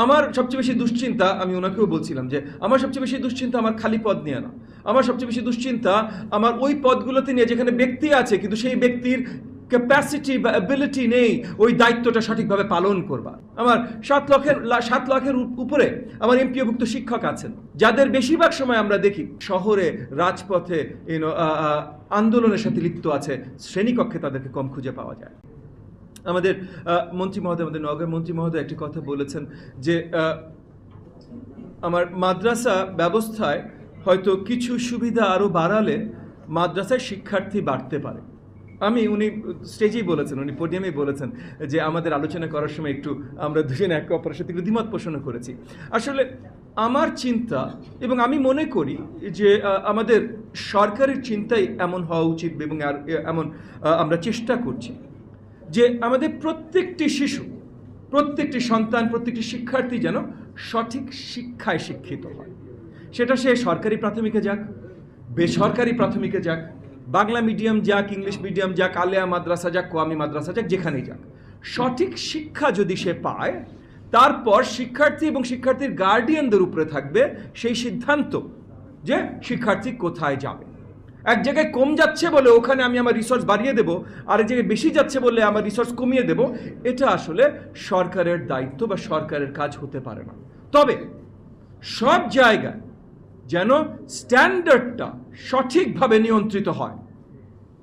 আমার সবচেয়ে বেশি দুশ্চিন্তা, আমি ওনাকেও বলছিলাম যে আমার সবচেয়ে বেশি দুশ্চিন্তা আমার খালি পদ নিয়ে না। আমার সবচেয়ে বেশি দুশ্চিন্তা আমার ওই পদগুলোতে নিয়ে যেখানে ব্যক্তি আছে কিন্তু সেই ব্যক্তির ক্যাপাসিটি বা অ্যাবিলিটি নেই ওই দায়িত্বটা সঠিকভাবে পালন করবার। আমার 7 লাখের উপরে আমার এমপিওভুক্ত শিক্ষক আছেন, যাদের বেশিরভাগ সময় আমরা দেখি শহরে রাজপথে আন্দোলনের সাথে লিপ্ত আছে, শ্রেণীকক্ষে তাদেরকে কম খুঁজে পাওয়া যায়। আমাদের মন্ত্রী মহোদয়, আমাদের নগর মন্ত্রী মহোদয় একটি কথা বলেছেন যে আমার মাদ্রাসা ব্যবস্থায় হয়তো কিছু সুবিধা আরও বাড়ালে মাদ্রাসায় শিক্ষার্থী বাড়তে পারে। উনি স্টেজেই বলেছেন, উনি পোডিয়ামেই বলেছেন যে আমাদের আলোচনা করার সময় একটু আমরা দুজনে একে অপরের সাথে একটু দ্বিমত পোষণ করেছি। আসলে আমার চিন্তা, এবং আমি মনে করি যে আমাদের সরকারের চিন্তাই এমন হওয়া উচিত, এবং এমন আমরা চেষ্টা করছি যে আমাদের প্রত্যেকটি শিশু, প্রত্যেকটি সন্তান, প্রত্যেকটি শিক্ষার্থী যেন সঠিক শিক্ষায় শিক্ষিত হয়। সেটা সে সরকারি প্রাথমিকে যাক, বেসরকারি প্রাথমিকে যাক, বাংলা মিডিয়াম যাক, ইংলিশ মিডিয়াম যাক, আলেয়া মাদ্রাসা যাক, কোয়ামি মাদ্রাসা যাক, যেখানেই যাক, সঠিক শিক্ষা যদি সে পায়, তারপর শিক্ষার্থী এবং শিক্ষার্থীর গার্ডিয়ানদের উপরে থাকবে সেই সিদ্ধান্ত যে শিক্ষার্থী কোথায় যাবে। এক জায়গায় কম যাচ্ছে বলে ওখানে আমি আমার রিসোর্স বাড়িয়ে দেব, আর এক জায়গায় বেশি যাচ্ছে বলে আমার রিসোর্স কমিয়ে দেব, এটা আসলে সরকারের দায়িত্ব বা সরকারের কাজ হতে পারে না। তবে সব জায়গায় যেন স্ট্যান্ডার্ডটা সঠিকভাবে নিয়ন্ত্রিত হয়।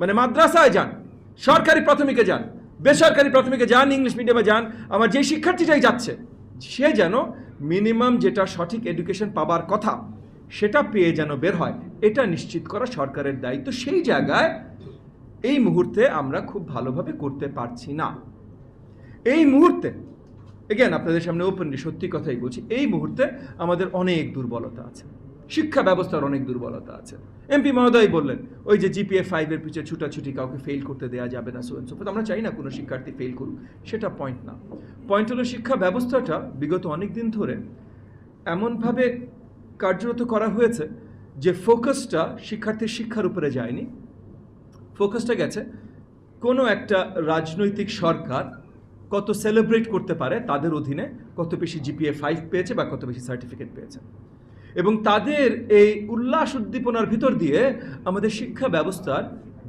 মানে মাদ্রাসায় যান, সরকারি প্রাথমিকে যান, বেসরকারি প্রাথমিকে যান, ইংলিশ মিডিয়ামে যান, আমার যে শিক্ষার্থীটাই যাচ্ছে সে যেন মিনিমাম যেটা সঠিক এডুকেশন পাবার কথা সেটা পেয়ে যেন বের হয়, এটা নিশ্চিত করা সরকারের দায়িত্ব। সেই জায়গায় এই মুহূর্তে আমরা খুব ভালোভাবে করতে পারছি না। এই মুহূর্তে এগেন আপনাদের সামনে ওপেনলি সত্যি কথাই বলছি, এই মুহূর্তে আমাদের অনেক দুর্বলতা আছে, শিক্ষা ব্যবস্থার অনেক দুর্বলতা আছে। এমপি মহোদয় বললেন ওই যে জিপিএ 5-এর পিছিয়ে ছুটাছুটি, কাউকে ফেল করতে দেওয়া যাবে না, আমরা চাই না কোনো শিক্ষার্থী ফেল করুক, সেটা পয়েন্ট না। পয়েন্ট হলো শিক্ষা ব্যবস্থাটা বিগত অনেক দিন ধরে এমনভাবে কার্যরত করা হয়েছে যে ফোকাসটা শিক্ষার্থীর শিক্ষার উপরে যায়নি, ফোকাসটা গেছে কোনো একটা রাজনৈতিক সরকার কত সেলিব্রেট করতে পারে, তাদের অধীনে কত বেশি জিপিএ 5 পেয়েছে বা কত বেশি সার্টিফিকেট পেয়েছে, এবং তাদের এই উল্লাস উদ্দীপনার ভিতর দিয়ে আমাদের শিক্ষা ব্যবস্থার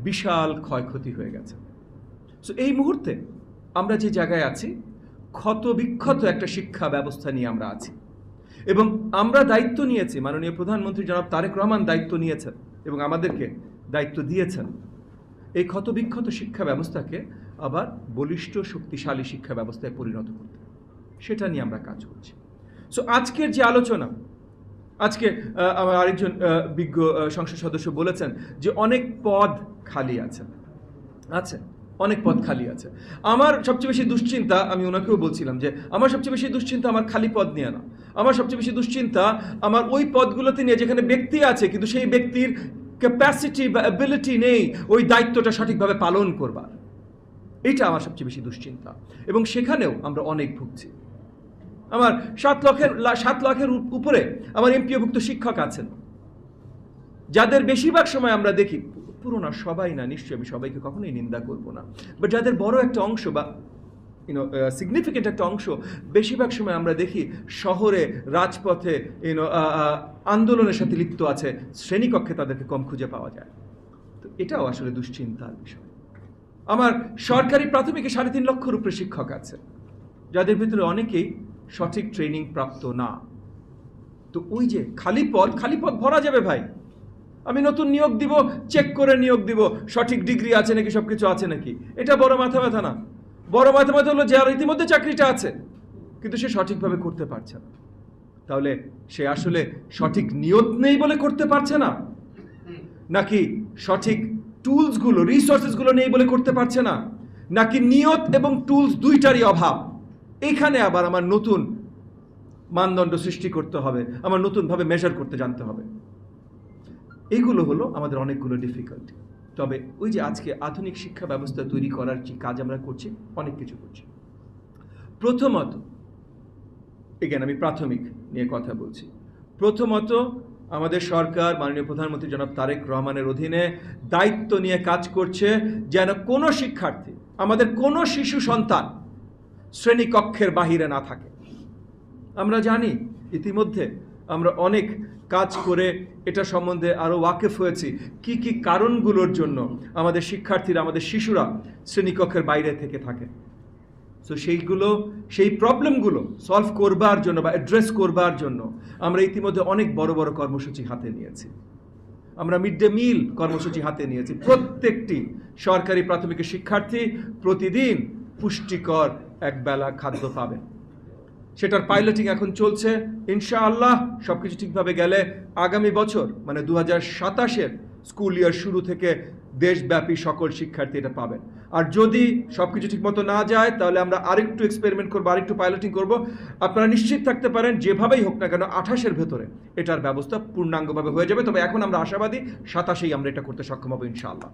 বিশাল ক্ষয়ক্ষতি হয়ে গেছে। সো এই মুহূর্তে আমরা যে জায়গায় আছি, ক্ষতবিক্ষত একটা শিক্ষা ব্যবস্থা নিয়ে আমরা আছি, এবং আমরা দায়িত্ব নিয়েছি, মাননীয় প্রধানমন্ত্রী জনাব তারেক রহমান দায়িত্ব নিয়েছেন এবং আমাদেরকে দায়িত্ব দিয়েছেন এই ক্ষতবিক্ষত শিক্ষা ব্যবস্থাকে আবার বলিষ্ঠ শক্তিশালী শিক্ষা ব্যবস্থায় পরিণত করতে। সেটা নিয়ে আমরা কাজ করছি। সো আজকের যে আলোচনা, আজকে আমার আরেকজন বিজ্ঞ সংসদ সদস্য বলেছেন যে অনেক পদ খালি আছে, অনেক পদ খালি আছে। আমার সবচেয়ে বেশি দুশ্চিন্তা, আমি ওনাকেও বলছিলাম যে আমার সবচেয়ে বেশি দুশ্চিন্তা আমার খালি পদ নিয়ে না। আমার সবচেয়ে বেশি দুশ্চিন্তা আমার ওই পদগুলোতে নিয়ে যেখানে ব্যক্তি আছে কিন্তু সেই ব্যক্তির ক্যাপাসিটি বা অ্যাবিলিটি নেই ওই দায়িত্বটা সঠিকভাবে পালন করবার। এটা আমার সবচেয়ে বেশি দুশ্চিন্তা, এবং সেখানেও আমরা অনেক ভুগছি। আমার 7 লাখের উপরে আমার এমপিওভুক্ত শিক্ষক আছেন, যাদের বেশিরভাগ সময় আমরা দেখি, পুরো না, সবাই না, নিশ্চয়ই আমি সবাইকে কখনোই নিন্দা করব না, বাট যাদের বড় একটা অংশ বা সিগনিফিকেন্ট একটা অংশ বেশিরভাগ সময় আমরা দেখি শহরে রাজপথে আন্দোলনের সাথে লিপ্ত আছে, শ্রেণীকক্ষে তাদেরকে কম খুঁজে পাওয়া যায়। তো এটাও আসলে দুশ্চিন্তার বিষয়। আমার সরকারি প্রাথমিকে 3.5 লক্ষের উপরে শিক্ষক আছে, যাদের ভিতরে অনেকেই সঠিক ট্রেনিং প্রাপ্ত না। তো ওই যে খালি পদ ভরা যাবে ভাই, আমি নতুন নিয়োগ দিব, চেক করে নিয়োগ দিব সঠিক ডিগ্রি আছে নাকি, সবকিছু আছে নাকি। এটা বড় মাথা ব্যথা না। বড় মাথা ব্যথা হলো যার ইতিমধ্যে চাকরিটা আছে কিন্তু সে সঠিকভাবে করতে পারছে না। তাহলে সে আসলে সঠিক নিয়ত নেই বলে করতে পারছে না, নাকি সঠিক টুলসগুলো, রিসোর্সেসগুলো নেই বলে করতে পারছে না, নাকি নিয়ত এবং টুলস দুইটারই অভাব? এখানে আবার আমার নতুন মানদণ্ড সৃষ্টি করতে হবে, আমার নতুনভাবে মেজার করতে জানতে হবে। এইগুলো হলো আমাদের অনেকগুলো ডিফিকাল্টি। তবে ওই যে আজকে আধুনিক শিক্ষা ব্যবস্থা তৈরি করার যে কাজ আমরা করছি, অনেক কিছু করছি। প্রথমত, এগেন আমি প্রাথমিক নিয়ে কথা বলছি, প্রথমত আমাদের সরকার মাননীয় প্রধানমন্ত্রী জনাব তারেক রহমানের অধীনে দায়িত্ব নিয়ে কাজ করছে যেন কোনো শিক্ষার্থী, আমাদের কোনো শিশু সন্তান শ্রেণীকক্ষের বাহিরে না থাকে। আমরা জানি ইতিমধ্যে আমরা অনেক কাজ করে এটা সম্বন্ধে আরও ওয়াকিফ হয়েছি কি কি কারণগুলোর জন্য আমাদের শিক্ষার্থীরা, আমাদের শিশুরা শ্রেণীকক্ষের বাইরে থেকে থাকে। সো সেই প্রবলেমগুলো সলভ করবার জন্য বা অ্যাড্রেস করবার জন্য আমরা ইতিমধ্যে অনেক বড় বড় কর্মসূচি হাতে নিয়েছি। আমরা মিড ডে মিল কর্মসূচি হাতে নিয়েছি। প্রত্যেকটি সরকারি প্রাথমিক শিক্ষার্থী প্রতিদিন পুষ্টিকর একবেলা খাদ্য পাবে। সেটার পাইলটিং এখন চলছে। ইনশাআল্লাহ সবকিছু ঠিকভাবে গেলে আগামী বছর মানে 2027-এর স্কুল ইয়ার শুরু থেকে দেশব্যাপী সকল শিক্ষার্থী এটা পাবেন। আর যদি সবকিছু ঠিকমতো না যায় তাহলে আমরা আরেকটু এক্সপেরিমেন্ট করবো, আরেকটু পাইলটিং করব। আপনারা নিশ্চিত থাকতে পারেন যেভাবেই হোক না কেন 28-এর ভেতরে এটার ব্যবস্থা পূর্ণাঙ্গভাবে হয়ে যাবে। তবে এখন আমরা আশাবাদী 27-এই আমরা এটা করতে সক্ষম হবো ইনশাআল্লাহ।